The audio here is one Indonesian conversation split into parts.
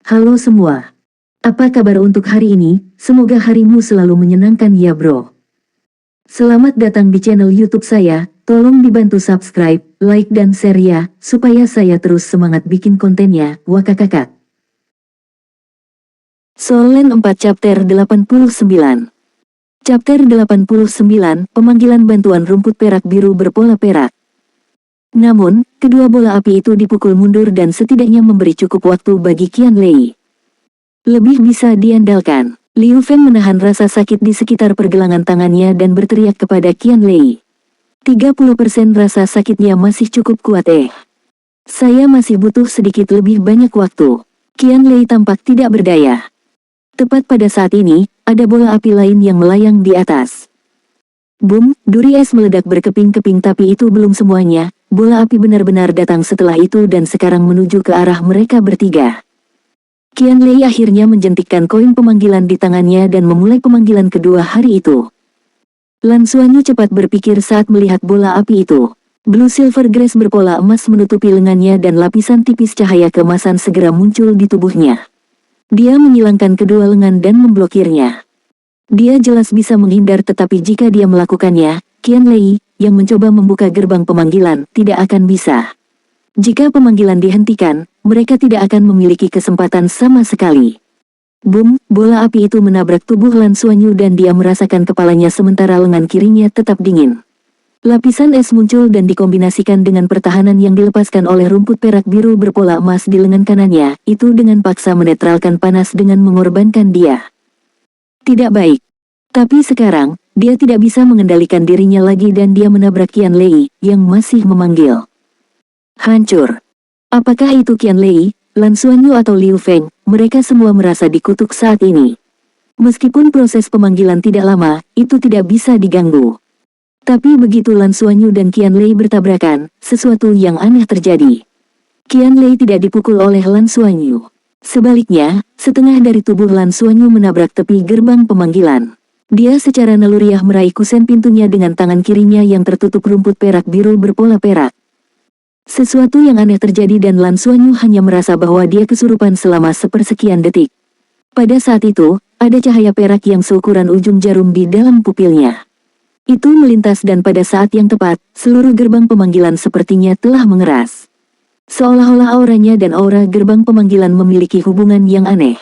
Halo semua. Apa kabar untuk hari ini? Semoga harimu selalu menyenangkan ya bro. Selamat datang di channel YouTube saya. Tolong dibantu subscribe, like dan share ya, supaya saya terus semangat bikin kontennya. Wakakakak. Solen 4 Chapter 89. Chapter 89, Pemanggilan Bantuan Rumput Perak Biru Berpola Perak. Namun, kedua bola api itu dipukul mundur dan setidaknya memberi cukup waktu bagi Qianlei. Lebih bisa diandalkan. Liu Feng menahan rasa sakit di sekitar pergelangan tangannya dan berteriak kepada Qianlei. 30% rasa sakitnya masih cukup kuat Saya masih butuh sedikit lebih banyak waktu. Qianlei tampak tidak berdaya. Tepat pada saat ini, ada bola api lain yang melayang di atas. Boom, duri es meledak berkeping-keping tapi itu belum semuanya. Bola api benar-benar datang setelah itu dan sekarang menuju ke arah mereka bertiga. Qianlei akhirnya menjentikkan koin pemanggilan di tangannya dan memulai pemanggilan kedua hari itu. Lan Xuanyu cepat berpikir saat melihat bola api itu. Blue Silver Grace berpola emas menutupi lengannya dan lapisan tipis cahaya keemasan segera muncul di tubuhnya. Dia menyilangkan kedua lengan dan memblokirnya. Dia jelas bisa menghindar tetapi jika dia melakukannya, Qianlei, yang mencoba membuka gerbang pemanggilan, tidak akan bisa. Jika pemanggilan dihentikan, mereka tidak akan memiliki kesempatan sama sekali. Boom, bola api itu menabrak tubuh Lan Xuanyu dan dia merasakan kepalanya sementara lengan kirinya tetap dingin. Lapisan es muncul dan dikombinasikan dengan pertahanan yang dilepaskan oleh rumput perak biru berpola emas di lengan kanannya, itu dengan paksa menetralkan panas dengan mengorbankan dia. Tidak baik. Tapi sekarang, dia tidak bisa mengendalikan dirinya lagi dan dia menabrak Qianlei, yang masih memanggil. Hancur. Apakah itu Qianlei, Lan Xuanyu atau Liu Feng? Mereka semua merasa dikutuk saat ini. Meskipun proses pemanggilan tidak lama, itu tidak bisa diganggu. Tapi begitu Lan Xuanyu dan Qianlei bertabrakan, sesuatu yang aneh terjadi. Qianlei tidak dipukul oleh Lan Xuanyu. Sebaliknya, setengah dari tubuh Lan Xuanyu menabrak tepi gerbang pemanggilan. Dia secara naluriah meraih kusen pintunya dengan tangan kirinya yang tertutup rumput perak biru berpola perak. Sesuatu yang aneh terjadi dan Lan Xuanyu hanya merasa bahwa dia kesurupan selama sepersekian detik. Pada saat itu, ada cahaya perak yang seukuran ujung jarum di dalam pupilnya. Itu melintas dan pada saat yang tepat, seluruh gerbang pemanggilan sepertinya telah mengeras. Seolah-olah auranya dan aura gerbang pemanggilan memiliki hubungan yang aneh.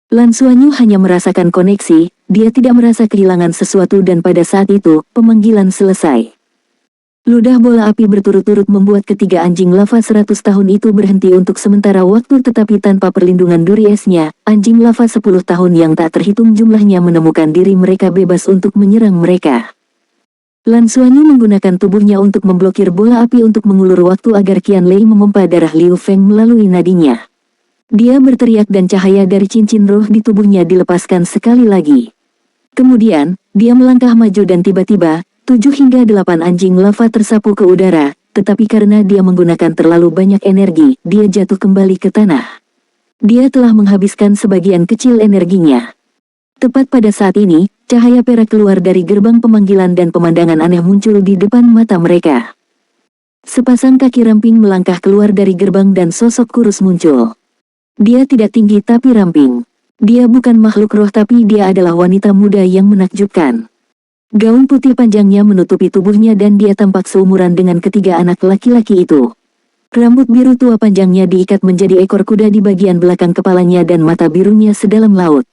Lan Xuanyu hanya merasakan koneksi, dia tidak merasa kehilangan sesuatu dan pada saat itu, pemanggilan selesai. Ludah bola api berturut-turut membuat ketiga anjing lava 100 tahun itu berhenti untuk sementara waktu tetapi tanpa perlindungan duri esnya, anjing lava 10 tahun yang tak terhitung jumlahnya menemukan diri mereka bebas untuk menyerang mereka. Lan Xuanyu menggunakan tubuhnya untuk memblokir bola api untuk mengulur waktu agar Qianlei memompa darah Liu Feng melalui nadinya. Dia berteriak dan cahaya dari cincin roh di tubuhnya dilepaskan sekali lagi. Kemudian, dia melangkah maju dan tiba-tiba, 7 hingga 8 anjing lava tersapu ke udara, tetapi karena dia menggunakan terlalu banyak energi, dia jatuh kembali ke tanah. Dia telah menghabiskan sebagian kecil energinya. Tepat pada saat ini, cahaya perak keluar dari gerbang pemanggilan dan pemandangan aneh muncul di depan mata mereka. Sepasang kaki ramping melangkah keluar dari gerbang dan sosok kurus muncul. Dia tidak tinggi tapi ramping. Dia bukan makhluk roh tapi dia adalah wanita muda yang menakjubkan. Gaun putih panjangnya menutupi tubuhnya dan dia tampak seumuran dengan ketiga anak laki-laki itu. Rambut biru tua panjangnya diikat menjadi ekor kuda di bagian belakang kepalanya dan mata birunya sedalam laut.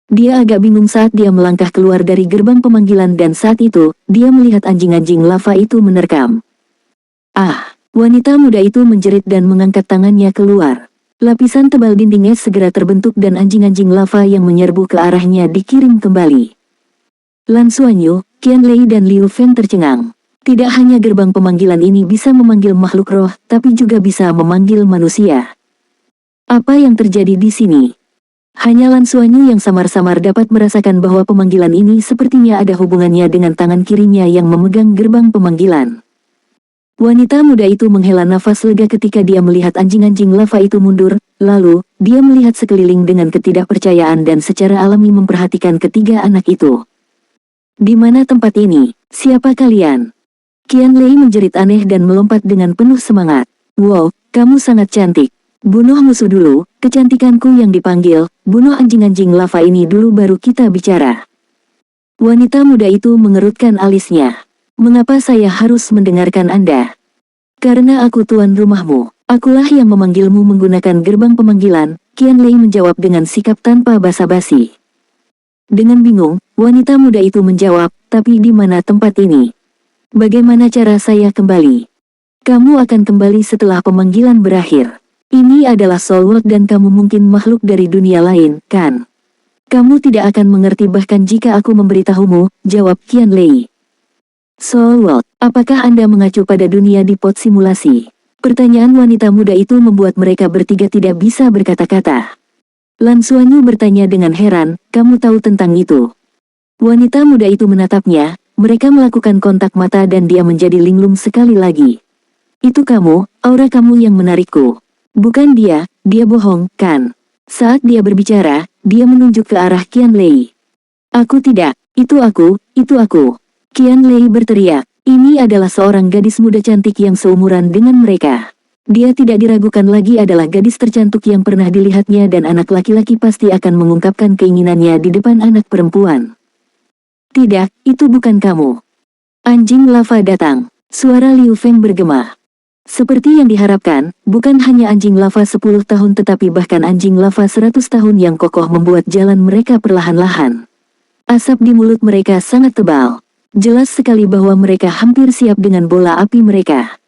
Dia agak bingung saat dia melangkah keluar dari gerbang pemanggilan dan saat itu, dia melihat anjing-anjing lava itu menerkam. Ah, wanita muda itu menjerit dan mengangkat tangannya keluar. Lapisan tebal dinding es segera terbentuk dan anjing-anjing lava yang menyerbu ke arahnya dikirim kembali. Lan Xuanyu, Qianlei dan Liu Feng tercengang. Tidak hanya gerbang pemanggilan ini bisa memanggil makhluk roh, tapi juga bisa memanggil manusia. Apa yang terjadi di sini? Hanya Lan Xuanyu yang samar-samar dapat merasakan bahwa pemanggilan ini sepertinya ada hubungannya dengan tangan kirinya yang memegang gerbang pemanggilan. Wanita muda itu menghela nafas lega ketika dia melihat anjing-anjing lava itu mundur, lalu, dia melihat sekeliling dengan ketidakpercayaan dan secara alami memperhatikan ketiga anak itu. Di mana tempat ini? Siapa kalian? Qianlei menjerit aneh dan melompat dengan penuh semangat. Wow, kamu sangat cantik. Bunuh musuh dulu, kecantikanku yang dipanggil, bunuh anjing-anjing lava ini dulu baru kita bicara. Wanita muda itu mengerutkan alisnya. Mengapa saya harus mendengarkan Anda? Karena aku tuan rumahmu. Akulah yang memanggilmu menggunakan gerbang pemanggilan, Qianlei menjawab dengan sikap tanpa basa-basi. Dengan bingung, wanita muda itu menjawab, tapi di mana tempat ini? Bagaimana cara saya kembali? Kamu akan kembali setelah pemanggilan berakhir. Ini adalah Soul World dan kamu mungkin makhluk dari dunia lain, kan? Kamu tidak akan mengerti bahkan jika aku memberitahumu, jawab Qianlei. Soul World, apakah Anda mengacu pada dunia di pot simulasi? Pertanyaan wanita muda itu membuat mereka bertiga tidak bisa berkata-kata. Lan Xuanyu bertanya dengan heran, kamu tahu tentang itu? Wanita muda itu menatapnya, mereka melakukan kontak mata dan dia menjadi linglung sekali lagi. Itu kamu, aura kamu yang menarikku. Bukan dia bohong, kan? Saat dia berbicara, dia menunjuk ke arah Qianlei. Aku tidak, itu aku. Qianlei berteriak. Ini adalah seorang gadis muda cantik yang seumuran dengan mereka. Dia tidak diragukan lagi adalah gadis tercantik yang pernah dilihatnya dan anak laki-laki pasti akan mengungkapkan keinginannya di depan anak perempuan. Tidak, itu bukan kamu. Anjing lava datang. Suara Liu Feng bergema. Seperti yang diharapkan, bukan hanya anjing lava 10 tahun tetapi bahkan anjing lava 100 tahun yang kokoh membuat jalan mereka perlahan-lahan. Asap di mulut mereka sangat tebal. Jelas sekali bahwa mereka hampir siap dengan bola api mereka.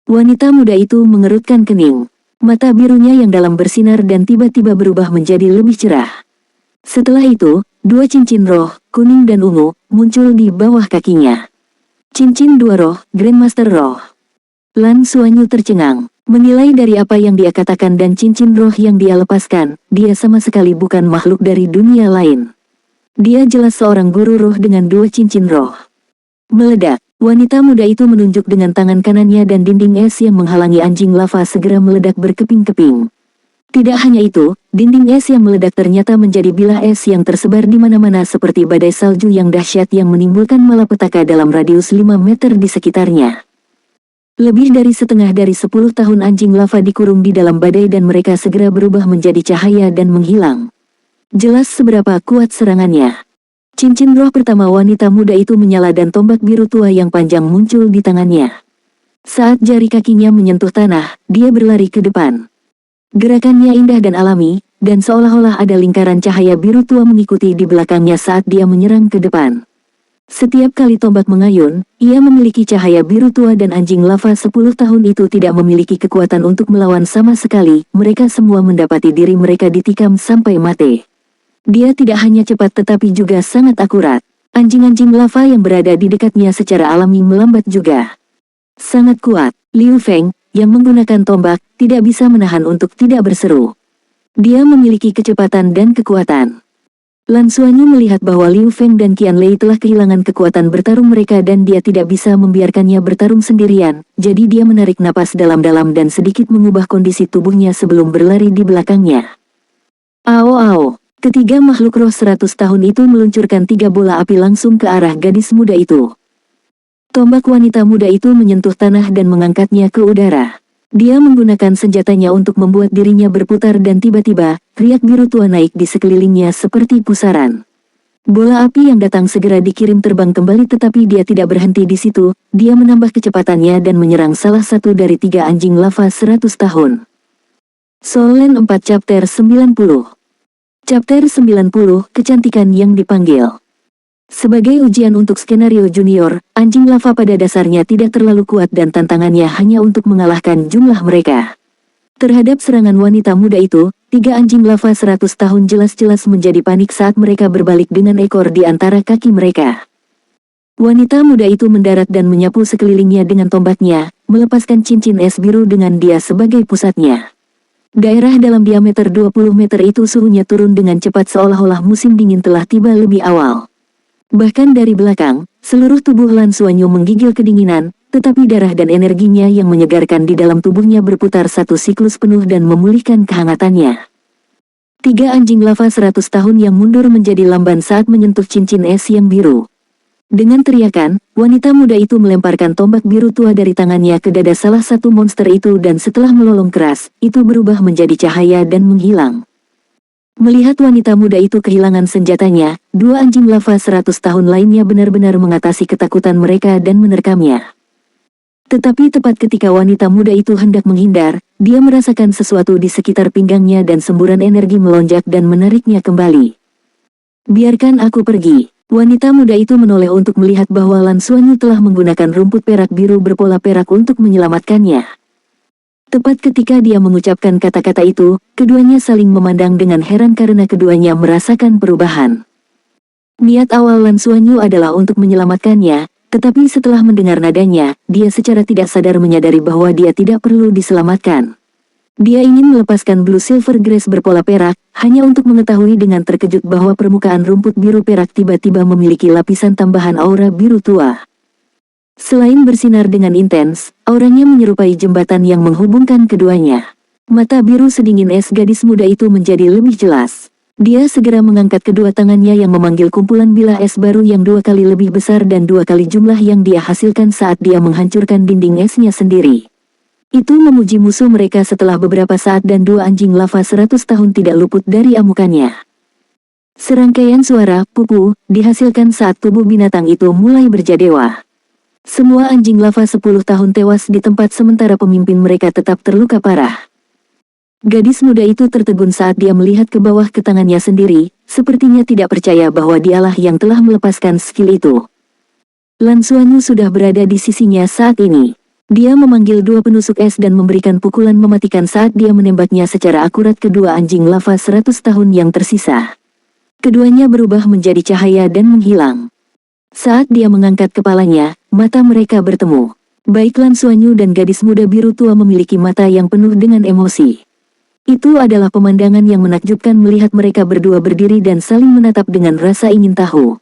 Wanita muda itu mengerutkan kening. Mata birunya yang dalam bersinar dan tiba-tiba berubah menjadi lebih cerah. Setelah itu, dua cincin roh, kuning dan ungu, muncul di bawah kakinya. Cincin dua roh, Grandmaster Roh. Lan Xuanyu tercengang. Menilai dari apa yang dia katakan dan cincin roh yang dia lepaskan, dia sama sekali bukan makhluk dari dunia lain. Dia jelas seorang guru roh dengan dua cincin roh. Meledak, wanita muda itu menunjuk dengan tangan kanannya dan dinding es yang menghalangi anjing lava segera meledak berkeping-keping. Tidak hanya itu, dinding es yang meledak ternyata menjadi bilah es yang tersebar di mana-mana seperti badai salju yang dahsyat yang menimbulkan malapetaka dalam radius 5 meter di sekitarnya. Lebih dari setengah dari 10 tahun anjing lava dikurung di dalam badai dan mereka segera berubah menjadi cahaya dan menghilang. Jelas seberapa kuat serangannya. Cincin roh pertama wanita muda itu menyala dan tombak biru tua yang panjang muncul di tangannya. Saat jari kakinya menyentuh tanah, dia berlari ke depan. Gerakannya indah dan alami, dan seolah-olah ada lingkaran cahaya biru tua mengikuti di belakangnya saat dia menyerang ke depan. Setiap kali tombak mengayun, ia memiliki cahaya biru tua dan anjing lava 10 tahun itu tidak memiliki kekuatan untuk melawan sama sekali, mereka semua mendapati diri mereka ditikam sampai mati. Dia tidak hanya cepat tetapi juga sangat akurat. Anjing-anjing lava yang berada di dekatnya secara alami melambat juga. Sangat kuat, Liu Feng, yang menggunakan tombak, tidak bisa menahan untuk tidak berseru. Dia memiliki kecepatan dan kekuatan. Lan Xuanyu melihat bahwa Liu Feng dan Qianlei telah kehilangan kekuatan bertarung mereka dan dia tidak bisa membiarkannya bertarung sendirian, jadi dia menarik napas dalam-dalam dan sedikit mengubah kondisi tubuhnya sebelum berlari di belakangnya. Ao. Ketiga makhluk roh 100 tahun itu meluncurkan 3 bola api langsung ke arah gadis muda itu. Tombak wanita muda itu menyentuh tanah dan mengangkatnya ke udara. Dia menggunakan senjatanya untuk membuat dirinya berputar dan tiba-tiba, riak biru tua naik di sekelilingnya seperti pusaran. Bola api yang datang segera dikirim terbang kembali tetapi dia tidak berhenti di situ, dia menambah kecepatannya dan menyerang salah satu dari 3 anjing lava 100 tahun. Soul Land 4 Chapter 90. Chapter 90, Kecantikan yang Dipanggil. Sebagai ujian untuk skenario junior, anjing lava pada dasarnya tidak terlalu kuat dan tantangannya hanya untuk mengalahkan jumlah mereka. Terhadap serangan wanita muda itu, 3 anjing lava 100 tahun jelas-jelas menjadi panik saat mereka berbalik dengan ekor di antara kaki mereka. Wanita muda itu mendarat dan menyapu sekelilingnya dengan tombaknya, melepaskan cincin es biru dengan dia sebagai pusatnya. Daerah dalam diameter 20 meter itu suhunya turun dengan cepat seolah-olah musim dingin telah tiba lebih awal. Bahkan dari belakang, seluruh tubuh Lan Xuanyu menggigil kedinginan, tetapi darah dan energinya yang menyegarkan di dalam tubuhnya berputar satu siklus penuh dan memulihkan kehangatannya. 3 anjing lava 100 tahun yang mundur menjadi lamban saat menyentuh cincin es yang biru. Dengan teriakan, wanita muda itu melemparkan tombak biru tua dari tangannya ke dada salah satu monster itu dan setelah melolong keras, itu berubah menjadi cahaya dan menghilang. Melihat wanita muda itu kehilangan senjatanya, dua anjing lava 100 tahun lainnya benar-benar mengatasi ketakutan mereka dan menerkamnya. Tetapi tepat ketika wanita muda itu hendak menghindar, dia merasakan sesuatu di sekitar pinggangnya dan semburan energi melonjak dan menariknya kembali. Biarkan aku pergi. Wanita muda itu menoleh untuk melihat bahwa Lan Xuanyu telah menggunakan rumput perak biru berpola perak untuk menyelamatkannya. Tepat ketika dia mengucapkan kata-kata itu, keduanya saling memandang dengan heran karena keduanya merasakan perubahan. Niat awal Lan Xuanyu adalah untuk menyelamatkannya, tetapi setelah mendengar nadanya, dia secara tidak sadar menyadari bahwa dia tidak perlu diselamatkan. Dia ingin melepaskan Blue Silver Grace berpola perak, hanya untuk mengetahui dengan terkejut bahwa permukaan rumput biru perak tiba-tiba memiliki lapisan tambahan aura biru tua. Selain bersinar dengan intens, auranya menyerupai jembatan yang menghubungkan keduanya. Mata biru sedingin es gadis muda itu menjadi lebih jelas. Dia segera mengangkat kedua tangannya yang memanggil kumpulan bilah es baru yang 2 kali lebih besar dan 2 kali jumlah yang dia hasilkan saat dia menghancurkan dinding esnya sendiri. Itu memuji musuh mereka setelah beberapa saat dan dua anjing lava 100 tahun tidak luput dari amukannya. Serangkaian suara pupu dihasilkan saat tubuh binatang itu mulai berjadewa. Semua anjing lava 10 tahun tewas di tempat sementara pemimpin mereka tetap terluka parah. Gadis muda itu tertegun saat dia melihat ke bawah ke tangannya sendiri, sepertinya tidak percaya bahwa dialah yang telah melepaskan skill itu. Lan Xuanyu sudah berada di sisinya saat ini. Dia memanggil dua penusuk es dan memberikan pukulan mematikan saat dia menembaknya secara akurat kedua anjing lava 100 tahun yang tersisa. Keduanya berubah menjadi cahaya dan menghilang. Saat dia mengangkat kepalanya, mata mereka bertemu. Baik Lan Xuanyu dan gadis muda biru tua memiliki mata yang penuh dengan emosi. Itu adalah pemandangan yang menakjubkan melihat mereka berdua berdiri dan saling menatap dengan rasa ingin tahu.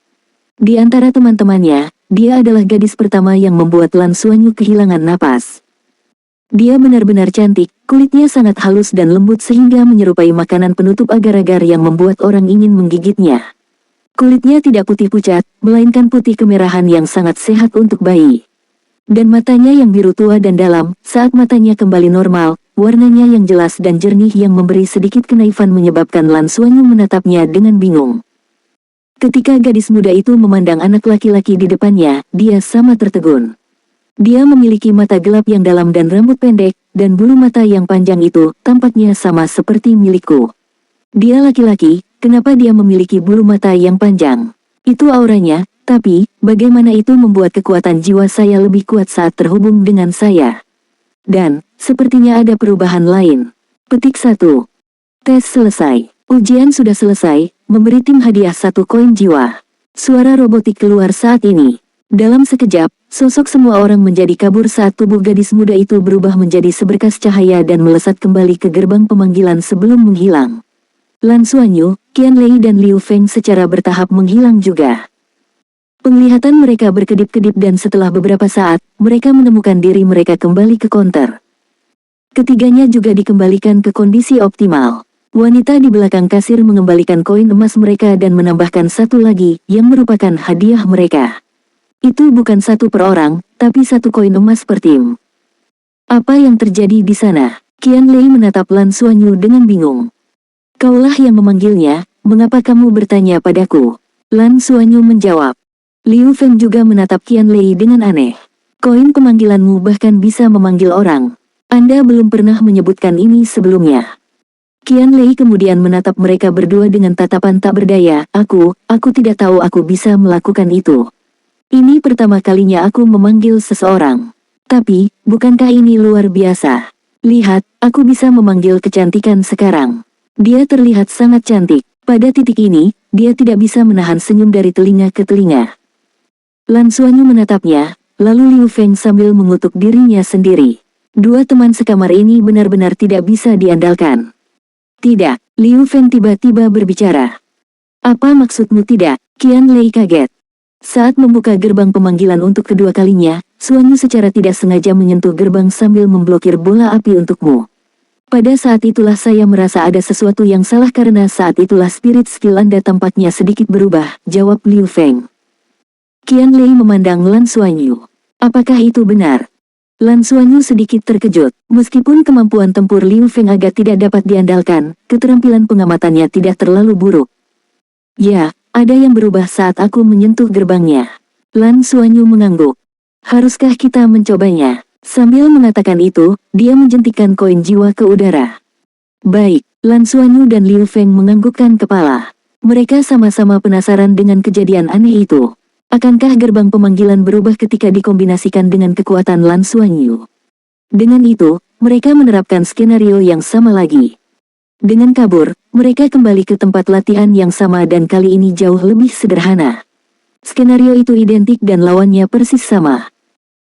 Di antara teman-temannya, dia adalah gadis pertama yang membuat Lan Xuanyu kehilangan napas. Dia benar-benar cantik, kulitnya sangat halus dan lembut sehingga menyerupai makanan penutup agar-agar yang membuat orang ingin menggigitnya. Kulitnya tidak putih pucat, melainkan putih kemerahan yang sangat sehat untuk bayi. Dan matanya yang biru tua dan dalam, saat matanya kembali normal, warnanya yang jelas dan jernih yang memberi sedikit kenaifan menyebabkan Lan Xuanyu menatapnya dengan bingung. Ketika gadis muda itu memandang anak laki-laki di depannya, dia sama tertegun. Dia memiliki mata gelap yang dalam dan rambut pendek, dan bulu mata yang panjang itu tampaknya sama seperti milikku. Dia laki-laki, kenapa dia memiliki bulu mata yang panjang? Itu auranya, tapi bagaimana itu membuat kekuatan jiwa saya lebih kuat saat terhubung dengan saya? Dan, sepertinya ada perubahan lain. Petik 1. Tes selesai. Ujian sudah selesai, memberi tim hadiah 1 koin jiwa. Suara robotik keluar saat ini. Dalam sekejap, sosok semua orang menjadi kabur saat tubuh gadis muda itu berubah menjadi seberkas cahaya dan melesat kembali ke gerbang pemanggilan sebelum menghilang. Lan Xuanyu, Qianlei dan Liu Feng secara bertahap menghilang juga. Penglihatan mereka berkedip-kedip dan setelah beberapa saat, mereka menemukan diri mereka kembali ke konter. Ketiganya juga dikembalikan ke kondisi optimal. Wanita di belakang kasir mengembalikan koin emas mereka dan menambahkan satu lagi, yang merupakan hadiah mereka. Itu bukan 1 per orang, tapi 1 koin emas per tim. Apa yang terjadi di sana? Qianlei menatap Lan Xuanyu dengan bingung. Kaulah yang memanggilnya, mengapa kamu bertanya padaku? Lan Xuanyu menjawab. Liu Feng juga menatap Qianlei dengan aneh. Koin pemanggilanmu bahkan bisa memanggil orang. Anda belum pernah menyebutkan ini sebelumnya. Qianlei kemudian menatap mereka berdua dengan tatapan tak berdaya. Aku tidak tahu aku bisa melakukan itu. Ini pertama kalinya aku memanggil seseorang. Tapi, bukankah ini luar biasa? Lihat, aku bisa memanggil kecantikan sekarang. Dia terlihat sangat cantik. Pada titik ini, dia tidak bisa menahan senyum dari telinga ke telinga. Lan Xuanyu menatapnya, lalu Liu Feng sambil mengutuk dirinya sendiri. Dua teman sekamar ini benar-benar tidak bisa diandalkan. Tidak, Liu Feng tiba-tiba berbicara. Apa maksudmu tidak? Qianlei kaget. Saat membuka gerbang pemanggilan untuk kedua kalinya, Xuanyu secara tidak sengaja menyentuh gerbang sambil memblokir bola api untukmu. Pada saat itulah saya merasa ada sesuatu yang salah karena saat itulah spirit skill Anda tampaknya sedikit berubah, jawab Liu Feng. Qian Lei memandang Lan Xuanyu. Apakah itu benar? Lan Xuanyu sedikit terkejut. Meskipun kemampuan tempur Liu Feng agak tidak dapat diandalkan, keterampilan pengamatannya tidak terlalu buruk. Ya, ada yang berubah saat aku menyentuh gerbangnya. Lan Xuanyu mengangguk. Haruskah kita mencobanya? Sambil mengatakan itu, dia menjentikkan koin jiwa ke udara. Baik, Lan Xuanyu dan Liu Feng menganggukkan kepala. Mereka sama-sama penasaran dengan kejadian aneh itu. Akankah gerbang pemanggilan berubah ketika dikombinasikan dengan kekuatan Lan Xuanyu? Dengan itu, mereka menerapkan skenario yang sama lagi. Dengan kabur, mereka kembali ke tempat latihan yang sama dan kali ini jauh lebih sederhana. Skenario itu identik dan lawannya persis sama.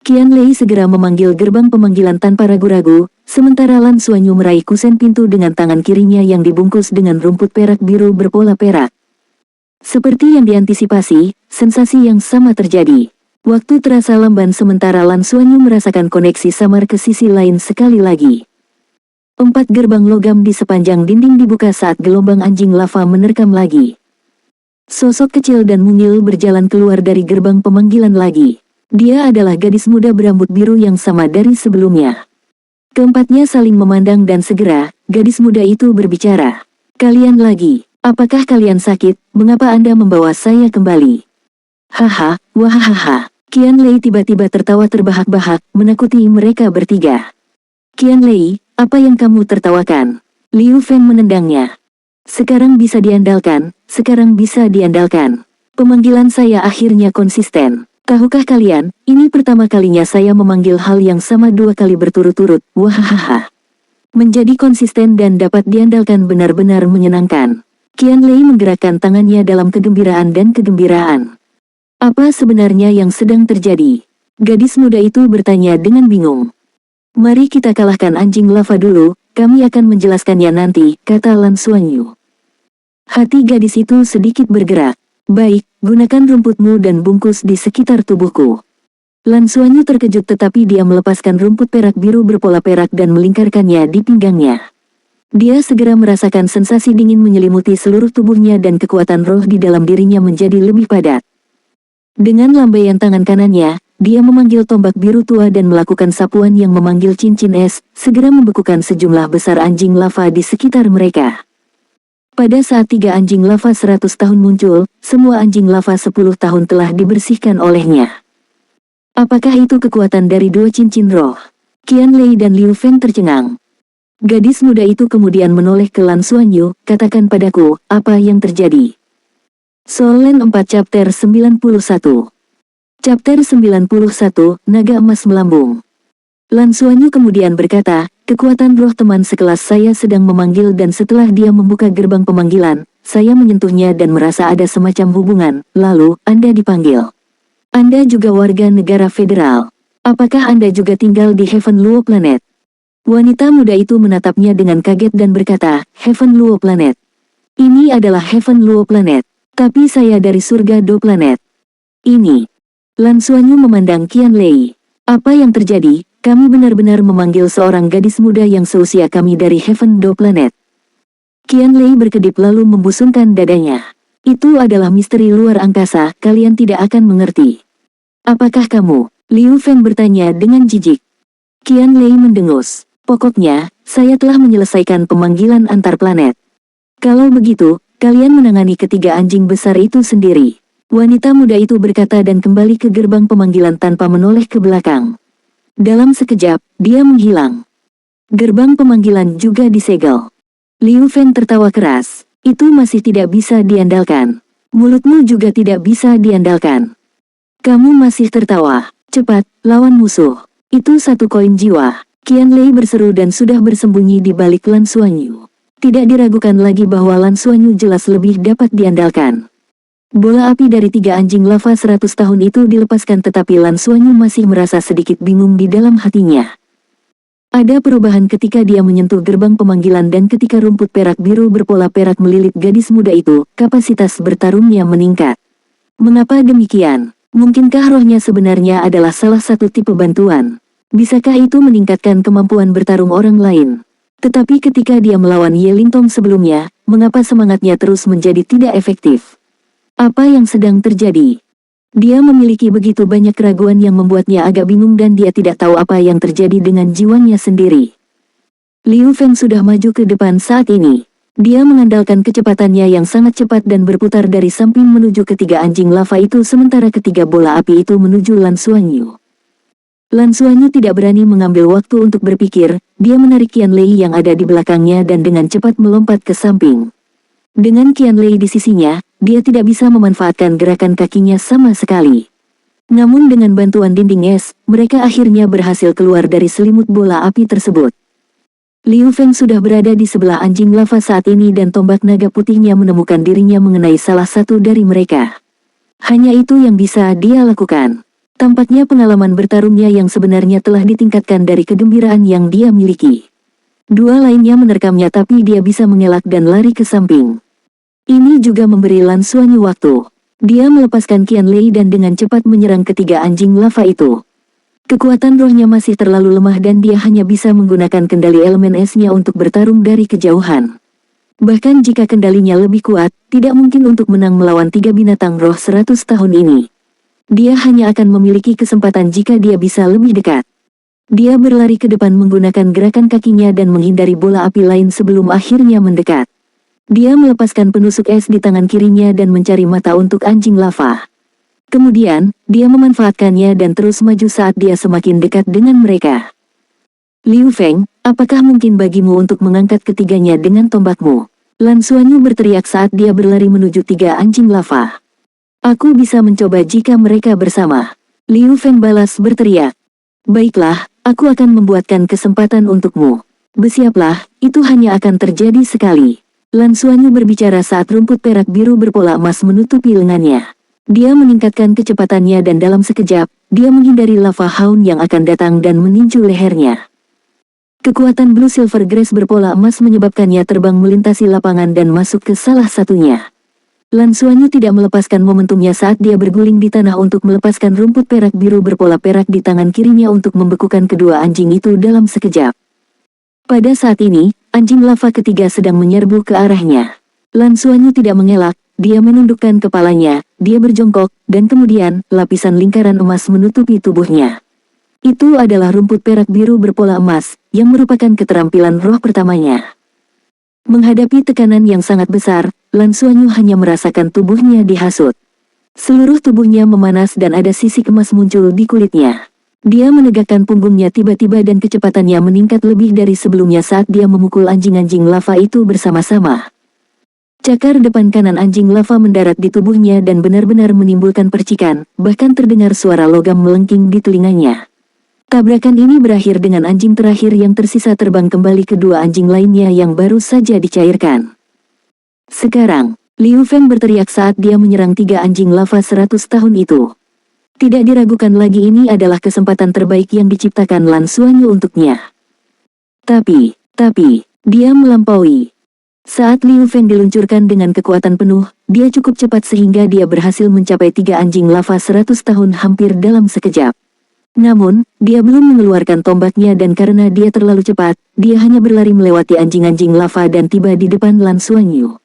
Qian Lei segera memanggil gerbang pemanggilan tanpa ragu-ragu, sementara Lan Xuanyu meraih kusen pintu dengan tangan kirinya yang dibungkus dengan rumput perak biru berpola perak. Seperti yang diantisipasi, sensasi yang sama terjadi. Waktu terasa lamban sementara Lan Xuanyu merasakan koneksi samar ke sisi lain sekali lagi. 4 gerbang logam di sepanjang dinding dibuka saat gelombang anjing lava menerkam lagi. Sosok kecil dan mungil berjalan keluar dari gerbang pemanggilan lagi. Dia adalah gadis muda berambut biru yang sama dari sebelumnya. Keempatnya saling memandang dan segera, gadis muda itu berbicara. Kalian lagi. Apakah kalian sakit? Mengapa Anda membawa saya kembali? Haha, wahahaha. Qian Lei tiba-tiba tertawa terbahak-bahak, menakuti mereka bertiga. Qian Lei, apa yang kamu tertawakan? Liu Feng menendangnya. Sekarang bisa diandalkan, sekarang bisa diandalkan. Pemanggilan saya akhirnya konsisten. Tahukah kalian, ini pertama kalinya saya memanggil hal yang sama 2 kali berturut-turut, wahahaha. Menjadi konsisten dan dapat diandalkan benar-benar menyenangkan. Qian Lei menggerakkan tangannya dalam kegembiraan dan kegembiraan. Apa sebenarnya yang sedang terjadi? Gadis muda itu bertanya dengan bingung. Mari kita kalahkan anjing lava dulu, kami akan menjelaskannya nanti, kata Lan Xuanyu. Hati gadis itu sedikit bergerak. Baik, gunakan rumputmu dan bungkus di sekitar tubuhku. Lan Xuanyu terkejut tetapi dia melepaskan rumput perak biru berpola perak dan melingkarkannya di pinggangnya. Dia segera merasakan sensasi dingin menyelimuti seluruh tubuhnya dan kekuatan roh di dalam dirinya menjadi lebih padat. Dengan lambaian tangan kanannya, dia memanggil tombak biru tua dan melakukan sapuan yang memanggil cincin es, segera membekukan sejumlah besar anjing lava di sekitar mereka. Pada saat 3 anjing lava 100 tahun muncul, semua anjing lava 10 tahun telah dibersihkan olehnya. Apakah itu kekuatan dari 2 cincin roh? Qian Lei dan Liu Feng tercengang. Gadis muda itu kemudian menoleh ke Lan Xuanyu, katakan padaku, apa yang terjadi? Solen 4 Chapter 91. Chapter 91, Naga Emas Melambung. Lan Xuanyu kemudian berkata, kekuatan roh teman sekelas saya sedang memanggil dan setelah dia membuka gerbang pemanggilan, saya menyentuhnya dan merasa ada semacam hubungan, lalu, Anda dipanggil. Anda juga warga negara federal. Apakah Anda juga tinggal di Heaven Luo Planet? Wanita muda itu menatapnya dengan kaget dan berkata, Heaven Luo Planet. Ini adalah Heaven Luo Planet. Tapi saya dari surga Do Planet. Ini. Lan Xuanyu memandang Qian Lei. Apa yang terjadi? Kami benar-benar memanggil seorang gadis muda yang seusia kami dari Heaven Do Planet. Qian Lei berkedip lalu membusungkan dadanya. Itu adalah misteri luar angkasa, kalian tidak akan mengerti. Apakah kamu? Liu Feng bertanya dengan jijik. Qian Lei mendengus. Pokoknya, saya telah menyelesaikan pemanggilan antar planet. Kalau begitu, kalian menangani ketiga anjing besar itu sendiri. Wanita muda itu berkata dan kembali ke gerbang pemanggilan tanpa menoleh ke belakang. Dalam sekejap, dia menghilang. Gerbang pemanggilan juga disegel. Liu Feng tertawa keras. Itu masih tidak bisa diandalkan. Mulutmu juga tidak bisa diandalkan. Kamu masih tertawa. Cepat, lawan musuh. Itu 1 koin jiwa. Qian Lei berseru dan sudah bersembunyi di balik Lan Xuanyu. Tidak diragukan lagi bahwa Lan Xuanyu jelas lebih dapat diandalkan. Bola api dari 3 anjing lava 100 tahun itu dilepaskan tetapi Lan Xuanyu masih merasa sedikit bingung di dalam hatinya. Ada perubahan ketika dia menyentuh gerbang pemanggilan dan ketika rumput perak biru berpola perak melilit gadis muda itu, kapasitas bertarungnya meningkat. Mengapa demikian? Mungkinkah rohnya sebenarnya adalah salah satu tipe bantuan? Bisakah itu meningkatkan kemampuan bertarung orang lain? Tetapi ketika dia melawan Ye Lingtong sebelumnya, mengapa semangatnya terus menjadi tidak efektif? Apa yang sedang terjadi? Dia memiliki begitu banyak keraguan yang membuatnya agak bingung dan dia tidak tahu apa yang terjadi dengan jiwanya sendiri. Liu Feng sudah maju ke depan saat ini. Dia mengandalkan kecepatannya yang sangat cepat dan berputar dari samping menuju ketiga anjing lava itu sementara ketiga bola api itu menuju Lan Xuanyu. Lan Xuanyu tidak berani mengambil waktu untuk berpikir, dia menarik Qian Lei yang ada di belakangnya dan dengan cepat melompat ke samping. Dengan Qian Lei di sisinya, dia tidak bisa memanfaatkan gerakan kakinya sama sekali. Namun dengan bantuan dinding es, mereka akhirnya berhasil keluar dari selimut bola api tersebut. Liu Feng sudah berada di sebelah anjing lava saat ini dan tombak naga putihnya menemukan dirinya mengenai salah satu dari mereka. Hanya itu yang bisa dia lakukan. Tampaknya pengalaman bertarungnya yang sebenarnya telah ditingkatkan dari kegembiraan yang dia miliki. Dua lainnya menerkamnya tapi dia bisa mengelak dan lari ke samping. Ini juga memberi Lan Xuanyu waktu. Dia melepaskan Qian Lei dan dengan cepat menyerang ketiga anjing lava itu. Kekuatan rohnya masih terlalu lemah dan dia hanya bisa menggunakan kendali elemen esnya untuk bertarung dari kejauhan. Bahkan jika kendalinya lebih kuat, tidak mungkin untuk menang melawan tiga binatang roh 100 tahun ini. Dia hanya akan memiliki kesempatan jika dia bisa lebih dekat. Dia berlari ke depan menggunakan gerakan kakinya dan menghindari bola api lain sebelum akhirnya mendekat. Dia melepaskan penusuk es di tangan kirinya dan mencari mata untuk anjing lava. Kemudian, dia memanfaatkannya dan terus maju saat dia semakin dekat dengan mereka. Liu Feng, apakah mungkin bagimu untuk mengangkat ketiganya dengan tombakmu? Lan Xuanyu berteriak saat dia berlari menuju tiga anjing lava. Aku bisa mencoba jika mereka bersama. Liu Feng balas berteriak. Baiklah, aku akan membuatkan kesempatan untukmu. Bersiaplah, itu hanya akan terjadi sekali. Lan Xuanyu berbicara saat rumput perak biru berpola emas menutupi lengannya. Dia meningkatkan kecepatannya dan dalam sekejap, dia menghindari lava haun yang akan datang dan meninju lehernya. Kekuatan Blue Silver Grace berpola emas menyebabkannya terbang melintasi lapangan dan masuk ke salah satunya. Lan Xuanyu tidak melepaskan momentumnya saat dia berguling di tanah untuk melepaskan rumput perak biru berpola perak di tangan kirinya untuk membekukan kedua anjing itu dalam sekejap. Pada saat ini, anjing lava ketiga sedang menyerbu ke arahnya. Lan Xuanyu tidak mengelak, dia menundukkan kepalanya, dia berjongkok, dan kemudian, lapisan lingkaran emas menutupi tubuhnya. Itu adalah rumput perak biru berpola emas, yang merupakan keterampilan roh pertamanya. Menghadapi tekanan yang sangat besar, Lan Xuanyu hanya merasakan tubuhnya dihasut. Seluruh tubuhnya memanas dan ada sisik emas muncul di kulitnya. Dia menegakkan punggungnya tiba-tiba dan kecepatannya meningkat lebih dari sebelumnya saat dia memukul anjing-anjing lava itu bersama-sama. Cakar depan kanan anjing lava mendarat di tubuhnya dan benar-benar menimbulkan percikan, bahkan terdengar suara logam melengking di telinganya. Tabrakan ini berakhir dengan anjing terakhir yang tersisa terbang kembali ke dua anjing lainnya yang baru saja dicairkan. Sekarang, Liu Feng berteriak saat dia menyerang tiga anjing lava 100 tahun itu. Tidak diragukan lagi ini adalah kesempatan terbaik yang diciptakan Lan Xuanyu untuknya. Tapi, dia melampaui. Saat Liu Feng diluncurkan dengan kekuatan penuh, dia cukup cepat sehingga dia berhasil mencapai tiga anjing lava 100 tahun hampir dalam sekejap. Namun, dia belum mengeluarkan tombaknya dan karena dia terlalu cepat, dia hanya berlari melewati anjing-anjing lava dan tiba di depan Lan Xuanyu.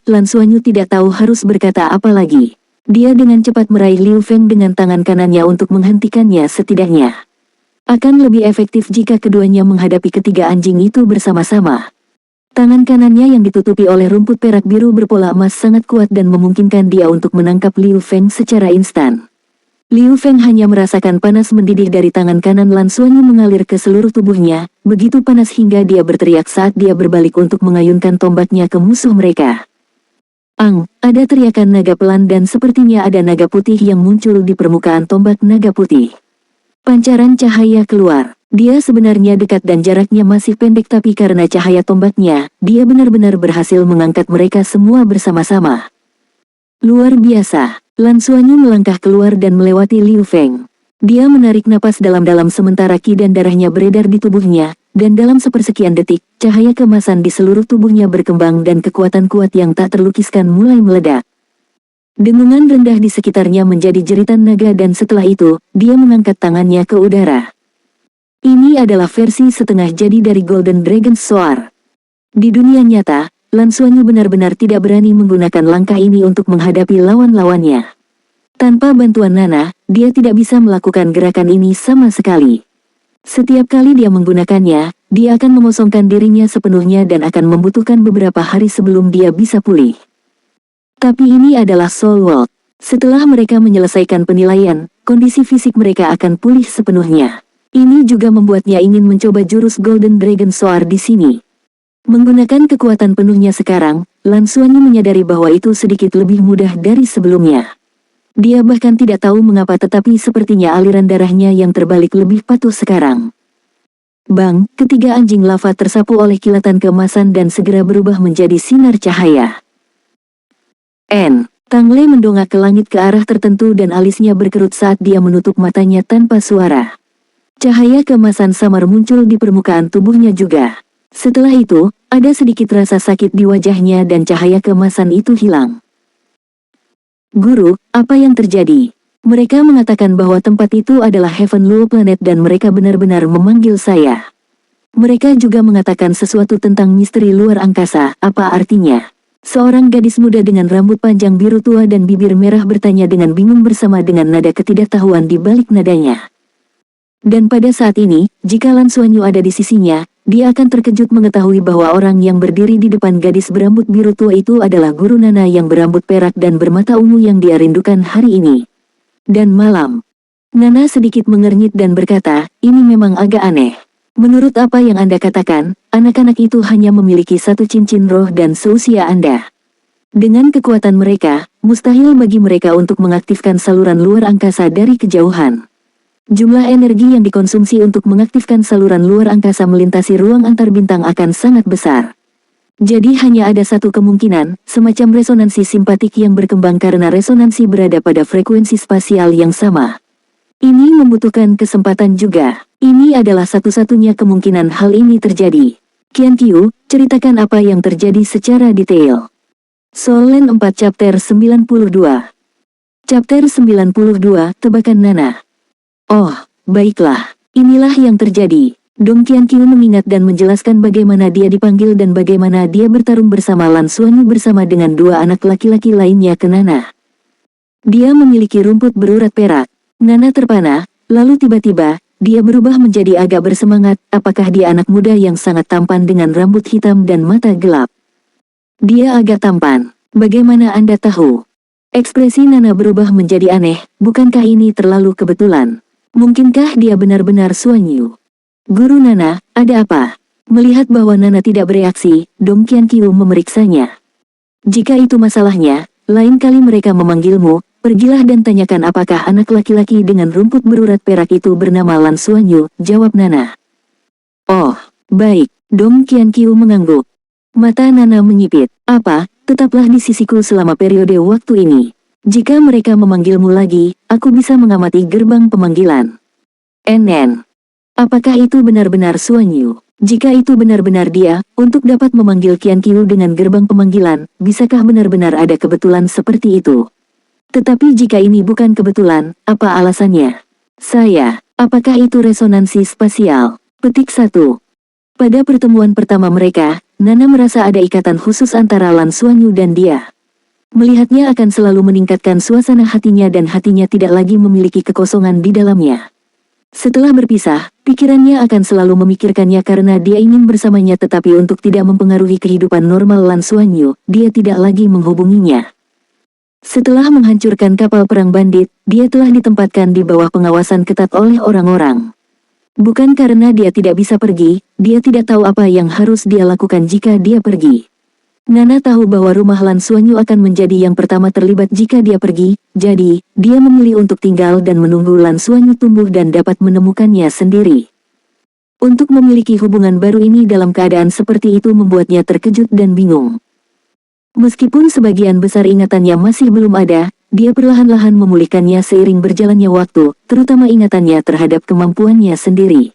Lan Xuanyu tidak tahu harus berkata apa lagi. Dia dengan cepat meraih Liu Feng dengan tangan kanannya untuk menghentikannya setidaknya. Akan lebih efektif jika keduanya menghadapi ketiga anjing itu bersama-sama. Tangan kanannya yang ditutupi oleh rumput perak biru berpola emas sangat kuat dan memungkinkan dia untuk menangkap Liu Feng secara instan. Liu Feng hanya merasakan panas mendidih dari tangan kanan Lan Xuanyu mengalir ke seluruh tubuhnya, begitu panas hingga dia berteriak saat dia berbalik untuk mengayunkan tombaknya ke musuh mereka. Ada teriakan naga pelan dan sepertinya ada naga putih yang muncul di permukaan tombak naga putih. Pancaran cahaya keluar. Dia sebenarnya dekat dan jaraknya masih pendek tapi karena cahaya tombaknya, dia benar-benar berhasil mengangkat mereka semua bersama-sama. Luar biasa. Lan Xuanyu melangkah keluar dan melewati Liu Feng. Dia menarik napas dalam-dalam sementara ki dan darahnya beredar di tubuhnya, dan dalam sepersekian detik, cahaya kemasan di seluruh tubuhnya berkembang dan kekuatan kuat yang tak terlukiskan mulai meledak. Dengungan rendah di sekitarnya menjadi jeritan naga dan setelah itu, dia mengangkat tangannya ke udara. Ini adalah versi setengah jadi dari Golden Dragon Sword. Di dunia nyata, Lan Xuanyu benar-benar tidak berani menggunakan langkah ini untuk menghadapi lawan-lawannya. Tanpa bantuan Nana, dia tidak bisa melakukan gerakan ini sama sekali. Setiap kali dia menggunakannya, dia akan mengosongkan dirinya sepenuhnya dan akan membutuhkan beberapa hari sebelum dia bisa pulih. Tapi ini adalah Soul World. Setelah mereka menyelesaikan penilaian, kondisi fisik mereka akan pulih sepenuhnya. Ini juga membuatnya ingin mencoba jurus Golden Dragon Sword di sini. Menggunakan kekuatan penuhnya sekarang, Lan Xuanyu menyadari bahwa itu sedikit lebih mudah dari sebelumnya. Dia bahkan tidak tahu mengapa tetapi sepertinya aliran darahnya yang terbalik lebih patuh sekarang. Bang, ketiga anjing lava tersapu oleh kilatan keemasan dan segera berubah menjadi sinar cahaya. Tang Lei mendongak ke langit ke arah tertentu dan alisnya berkerut saat dia menutup matanya tanpa suara. Cahaya keemasan samar muncul di permukaan tubuhnya juga. Setelah itu, ada sedikit rasa sakit di wajahnya dan cahaya keemasan itu hilang. Guru, apa yang terjadi? Mereka mengatakan bahwa tempat itu adalah Heaven Luo Planet dan mereka benar-benar memanggil saya. Mereka juga mengatakan sesuatu tentang misteri luar angkasa, apa artinya? Seorang gadis muda dengan rambut panjang biru tua dan bibir merah bertanya dengan bingung bersama dengan nada ketidaktahuan di balik nadanya. Dan pada saat ini, jika Lan Xuanyu ada di sisinya, dia akan terkejut mengetahui bahwa orang yang berdiri di depan gadis berambut biru tua itu adalah Guru Nana yang berambut perak dan bermata ungu yang dia rindukan hari ini. Dan malam. Nana sedikit mengernyit dan berkata, ini memang agak aneh. Menurut apa yang Anda katakan, anak-anak itu hanya memiliki satu cincin roh dan seusia Anda. Dengan kekuatan mereka, mustahil bagi mereka untuk mengaktifkan saluran luar angkasa dari kejauhan. Jumlah energi yang dikonsumsi untuk mengaktifkan saluran luar angkasa melintasi ruang antar bintang akan sangat besar. Jadi hanya ada satu kemungkinan, semacam resonansi simpatik yang berkembang karena resonansi berada pada frekuensi spasial yang sama. Ini membutuhkan kesempatan juga. Ini adalah satu-satunya kemungkinan hal ini terjadi. Qian Qiu, ceritakan apa yang terjadi secara detail. Soul Land 4 Chapter 92. Chapter 92, Tebakan Nana. Oh, baiklah. Inilah yang terjadi. Dong Qianqiu mengingat dan menjelaskan bagaimana dia dipanggil dan bagaimana dia bertarung bersama Lan Xuanyu bersama dengan dua anak laki-laki lainnya ke Nana. Dia memiliki rumput berurat perak. Nana terpana, lalu tiba-tiba, dia berubah menjadi agak bersemangat. Apakah dia anak muda yang sangat tampan dengan rambut hitam dan mata gelap? Dia agak tampan. Bagaimana Anda tahu? Ekspresi Nana berubah menjadi aneh. Bukankah ini terlalu kebetulan? Mungkinkah dia benar-benar Xuanyu? Guru Nana, ada apa? Melihat bahwa Nana tidak bereaksi, Dong Qianqiu memeriksanya. Jika itu masalahnya, lain kali mereka memanggilmu, pergilah dan tanyakan apakah anak laki-laki dengan rumput berurat perak itu bernama Lan Xuanyu, jawab Nana. Oh, baik, Dong Qianqiu mengangguk. Mata Nana menyipit. Apa, tetaplah di sisiku selama periode waktu ini. Jika mereka memanggilmu lagi, aku bisa mengamati gerbang pemanggilan. Apakah itu benar-benar Xuanyu? Jika itu benar-benar dia, untuk dapat memanggil Qianqiu dengan gerbang pemanggilan, bisakah benar-benar ada kebetulan seperti itu? Tetapi jika ini bukan kebetulan, apa alasannya? Apakah itu resonansi spasial? Petik 1. Pada pertemuan pertama mereka, Nana merasa ada ikatan khusus antara Lan Xuanyu dan dia. Melihatnya akan selalu meningkatkan suasana hatinya dan hatinya tidak lagi memiliki kekosongan di dalamnya. Setelah berpisah, pikirannya akan selalu memikirkannya karena dia ingin bersamanya tetapi untuk tidak mempengaruhi kehidupan normal Lan Xuanyu, dia tidak lagi menghubunginya. Setelah menghancurkan kapal perang bandit, dia telah ditempatkan di bawah pengawasan ketat oleh orang-orang. Bukan karena dia tidak bisa pergi, dia tidak tahu apa yang harus dia lakukan jika dia pergi. Nana tahu bahwa rumah Lan Xuanyu akan menjadi yang pertama terlibat jika dia pergi, jadi, dia memilih untuk tinggal dan menunggu Lan Xuanyu tumbuh dan dapat menemukannya sendiri. Untuk memiliki hubungan baru ini dalam keadaan seperti itu membuatnya terkejut dan bingung. Meskipun sebagian besar ingatannya masih belum ada, dia perlahan-lahan memulihkannya seiring berjalannya waktu, terutama ingatannya terhadap kemampuannya sendiri.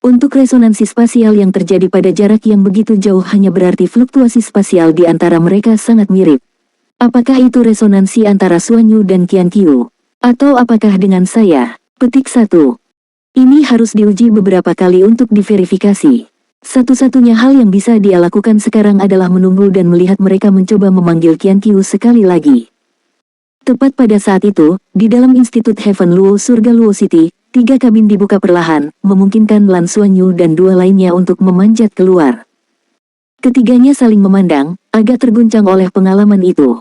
Untuk resonansi spasial yang terjadi pada jarak yang begitu jauh hanya berarti fluktuasi spasial di antara mereka sangat mirip. Apakah itu resonansi antara Xuanyu dan Qianqiu? Atau apakah dengan saya? Petik 1. Ini harus diuji beberapa kali untuk diverifikasi. Satu-satunya hal yang bisa dia lakukan sekarang adalah menunggu dan melihat mereka mencoba memanggil Qianqiu sekali lagi. Tepat pada saat itu, di dalam Institut Heaven Luo Surga Luo City, 3 kabin dibuka perlahan, memungkinkan Lan Xuanyu dan 2 lainnya untuk memanjat keluar. Ketiganya saling memandang, agak terguncang oleh pengalaman itu.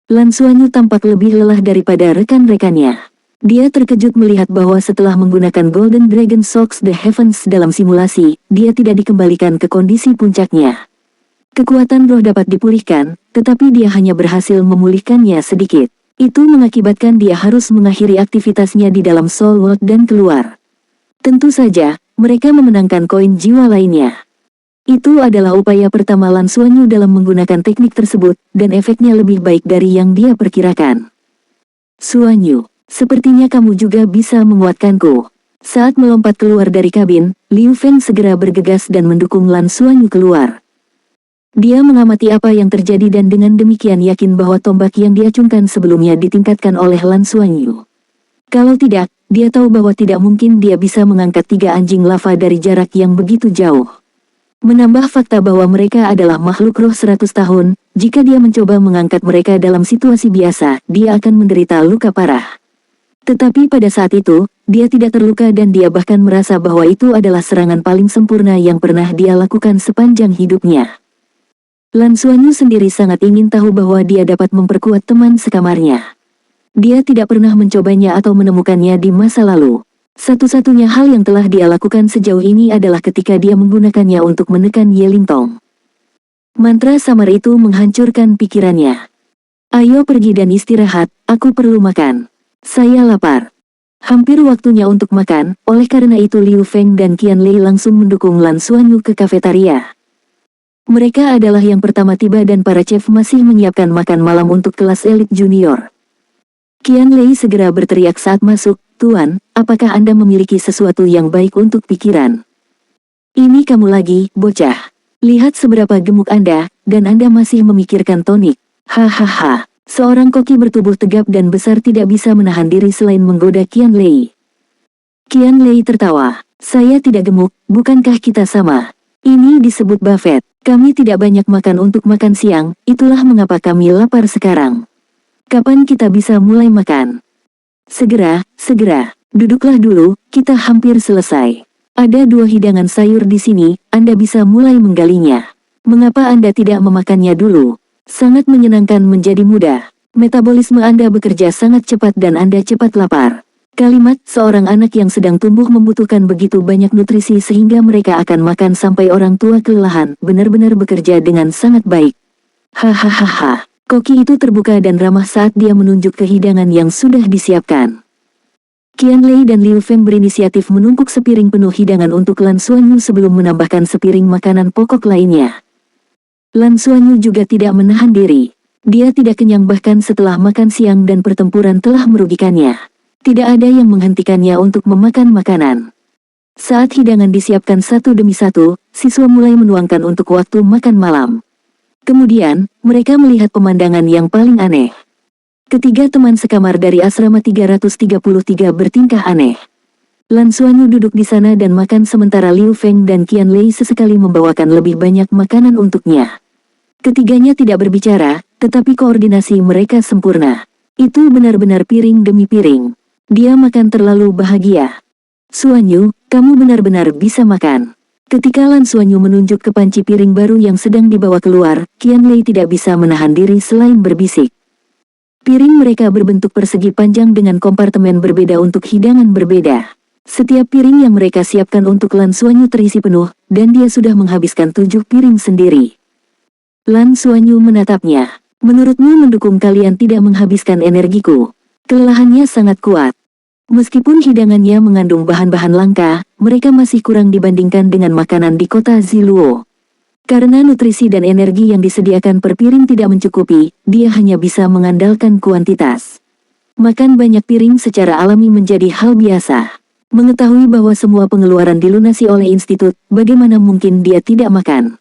Lan Xuanyu tampak lebih lelah daripada rekan-rekannya. Dia terkejut melihat bahwa setelah menggunakan Golden Dragon Shocks the Heavens dalam simulasi, dia tidak dikembalikan ke kondisi puncaknya. Kekuatan roh dapat dipulihkan, tetapi dia hanya berhasil memulihkannya sedikit. Itu mengakibatkan dia harus mengakhiri aktivitasnya di dalam Soul World dan keluar. Tentu saja, mereka memenangkan koin jiwa lainnya. Itu adalah upaya pertama Lan Xuanyu dalam menggunakan teknik tersebut, dan efeknya lebih baik dari yang dia perkirakan. Xuanyu, sepertinya kamu juga bisa menguatkanku. Saat melompat keluar dari kabin, Liu Feng segera bergegas dan mendukung Lan Xuanyu keluar. Dia mengamati apa yang terjadi dan dengan demikian yakin bahwa tombak yang diacungkan sebelumnya ditingkatkan oleh Lan Xuanyu. Kalau tidak, dia tahu bahwa tidak mungkin dia bisa mengangkat 3 anjing lava dari jarak yang begitu jauh. Menambah fakta bahwa mereka adalah makhluk roh 100 tahun, jika dia mencoba mengangkat mereka dalam situasi biasa, dia akan menderita luka parah. Tetapi pada saat itu, dia tidak terluka dan dia bahkan merasa bahwa itu adalah serangan paling sempurna yang pernah dia lakukan sepanjang hidupnya. Lan Xuanyu sendiri sangat ingin tahu bahwa dia dapat memperkuat teman sekamarnya. Dia tidak pernah mencobanya atau menemukannya di masa lalu. Satu-satunya hal yang telah dia lakukan sejauh ini adalah ketika dia menggunakannya untuk menekan Yelingtong. Mantra samar itu menghancurkan pikirannya. Ayo pergi dan istirahat, aku perlu makan. Saya lapar. Hampir waktunya untuk makan, oleh karena itu Liu Feng dan Qianlei langsung mendukung Lan Xuanyu ke kafetaria. Mereka adalah yang pertama tiba dan para chef masih menyiapkan makan malam untuk kelas elit junior. Qianlei segera berteriak saat masuk, "Tuan, apakah Anda memiliki sesuatu yang baik untuk pikiran?" "Ini kamu lagi, bocah. Lihat seberapa gemuk Anda, dan Anda masih memikirkan tonik. Hahaha." Seorang koki bertubuh tegap dan besar tidak bisa menahan diri selain menggoda Qianlei. Qianlei tertawa, "Saya tidak gemuk, bukankah kita sama? Ini disebut buffet. Kami tidak banyak makan untuk makan siang, itulah mengapa kami lapar sekarang. Kapan kita bisa mulai makan?" Segera. Duduklah dulu, kita hampir selesai. Ada 2 hidangan sayur di sini, Anda bisa mulai menggalinya. Mengapa Anda tidak memakannya dulu? Sangat menyenangkan menjadi muda. Metabolisme Anda bekerja sangat cepat dan Anda cepat lapar. Kalimat seorang anak yang sedang tumbuh membutuhkan begitu banyak nutrisi sehingga mereka akan makan sampai orang tua kelelahan, benar-benar bekerja dengan sangat baik. Hahaha. Koki itu terbuka dan ramah saat dia menunjuk ke hidangan yang sudah disiapkan. Qianlei dan Liu Feng berinisiatif menumpuk sepiring penuh hidangan untuk Lan Xuanyu sebelum menambahkan sepiring makanan pokok lainnya. Lan Xuanyu juga tidak menahan diri. Dia tidak kenyang bahkan setelah makan siang dan pertempuran telah merugikannya. Tidak ada yang menghentikannya untuk memakan makanan. Saat hidangan disiapkan satu demi satu, siswa mulai menuangkan untuk waktu makan malam. Kemudian, mereka melihat pemandangan yang paling aneh. Ketiga teman sekamar dari asrama 333 bertingkah aneh. Lan Xuanyu duduk di sana dan makan sementara Liu Feng dan Qianlei sesekali membawakan lebih banyak makanan untuknya. Ketiganya tidak berbicara, tetapi koordinasi mereka sempurna. Itu benar-benar piring demi piring. Dia makan terlalu bahagia. "Xuanyu, kamu benar-benar bisa makan." Ketika Lan Xuanyu menunjuk ke panci piring baru yang sedang dibawa keluar, Qianlei tidak bisa menahan diri selain berbisik. Piring mereka berbentuk persegi panjang dengan kompartemen berbeda untuk hidangan berbeda. Setiap piring yang mereka siapkan untuk Lan Xuanyu terisi penuh, dan dia sudah menghabiskan 7 piring sendiri. Lan Xuanyu menatapnya. "Menurutmu mendukung kalian tidak menghabiskan energiku?" Kelelahannya sangat kuat. Meskipun hidangannya mengandung bahan-bahan langka, mereka masih kurang dibandingkan dengan makanan di kota Ziluo. Karena nutrisi dan energi yang disediakan per piring tidak mencukupi, dia hanya bisa mengandalkan kuantitas. Makan banyak piring secara alami menjadi hal biasa. Mengetahui bahwa semua pengeluaran dilunasi oleh institut, bagaimana mungkin dia tidak makan?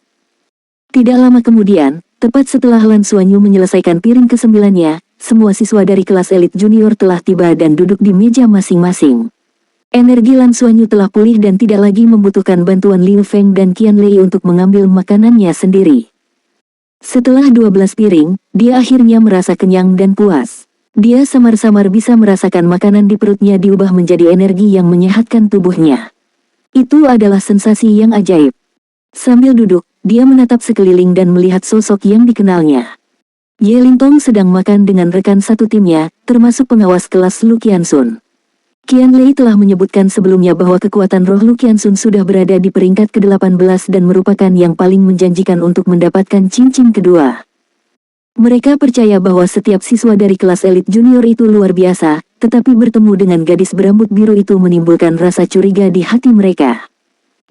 Tidak lama kemudian, tepat setelah Lan Xuanyu menyelesaikan piring ke-9-nya, semua siswa dari kelas elit junior telah tiba dan duduk di meja masing-masing. Energi Lan Xuanyu telah pulih dan tidak lagi membutuhkan bantuan Liu Feng dan Qianlei untuk mengambil makanannya sendiri. Setelah 12 piring, dia akhirnya merasa kenyang dan puas. Dia samar-samar bisa merasakan makanan di perutnya diubah menjadi energi yang menyehatkan tubuhnya. Itu adalah sensasi yang ajaib. Sambil duduk, dia menatap sekeliling dan melihat sosok yang dikenalnya. Ye Lingtong sedang makan dengan rekan satu timnya, termasuk pengawas kelas Lu Qiansun. Qian Lei telah menyebutkan sebelumnya bahwa kekuatan roh Lu Qiansun sudah berada di peringkat ke-18 dan merupakan yang paling menjanjikan untuk mendapatkan cincin kedua. Mereka percaya bahwa setiap siswa dari kelas elit junior itu luar biasa, tetapi bertemu dengan gadis berambut biru itu menimbulkan rasa curiga di hati mereka.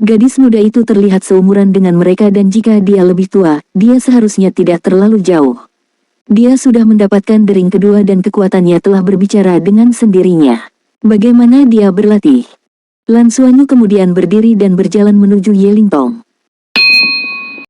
Gadis muda itu terlihat seumuran dengan mereka dan jika dia lebih tua, dia seharusnya tidak terlalu jauh. Dia sudah mendapatkan dering kedua dan kekuatannya telah berbicara dengan sendirinya. Bagaimana dia berlatih? Lan Xuanyu kemudian berdiri dan berjalan menuju Ye Lingtong.